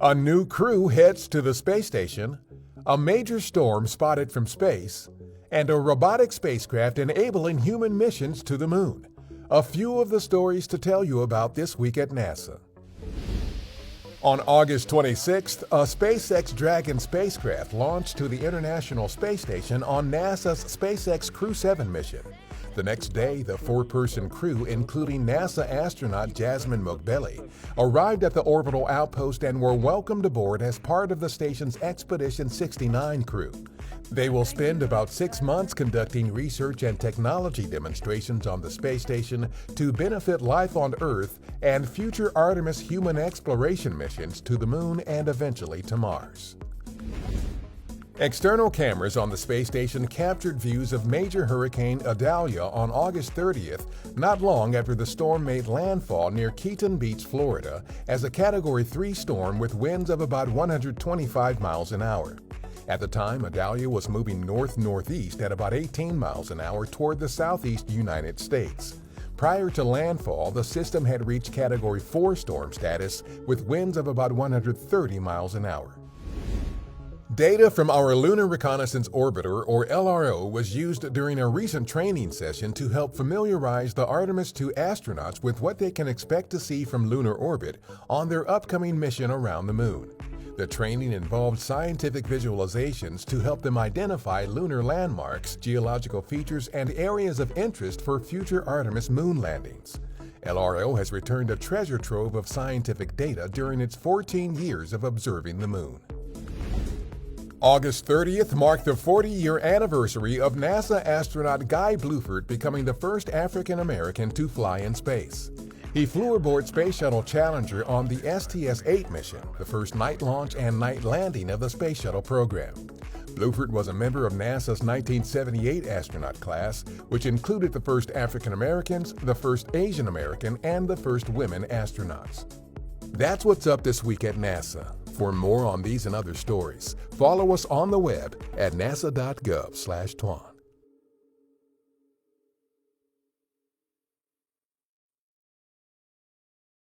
A new crew heads to the space station, a major storm spotted from space, and a robotic spacecraft enabling human missions to the moon. A few of the stories to tell you about this week at NASA. On August 26th, a SpaceX Dragon spacecraft launched to the International Space Station on NASA's SpaceX Crew 7 mission. The next day, the four-person crew, including NASA astronaut Jasmine Moghbeli, arrived at the orbital outpost and were welcomed aboard as part of the station's Expedition 69 crew. They will spend about 6 months conducting research and technology demonstrations on the space station to benefit life on Earth and future Artemis human exploration missions to the Moon and eventually to Mars. External cameras on the space station captured views of major Hurricane Idalia on August 30th, not long after the storm made landfall near Keaton Beach, Florida, as a Category 3 storm with winds of about 125 miles an hour. At the time, Idalia was moving north-northeast at about 18 miles an hour toward the southeast United States. Prior to landfall, the system had reached Category 4 storm status with winds of about 130 miles an hour. Data from our Lunar Reconnaissance Orbiter, or LRO, was used during a recent training session to help familiarize the Artemis II astronauts with what they can expect to see from lunar orbit on their upcoming mission around the Moon. The training involved scientific visualizations to help them identify lunar landmarks, geological features, and areas of interest for future Artemis moon landings. LRO has returned a treasure trove of scientific data during its 14 years of observing the Moon. August 30th marked the 40-year anniversary of NASA astronaut Guy Bluford becoming the first African American to fly in space. He flew aboard Space Shuttle Challenger on the STS-8 mission, the first night launch and night landing of the Space Shuttle program. Bluford was a member of NASA's 1978 astronaut class, which included the first African Americans, the first Asian American, and the first women astronauts. That's what's up this week at NASA. For more on these and other stories, follow us on the web at nasa.gov/twan.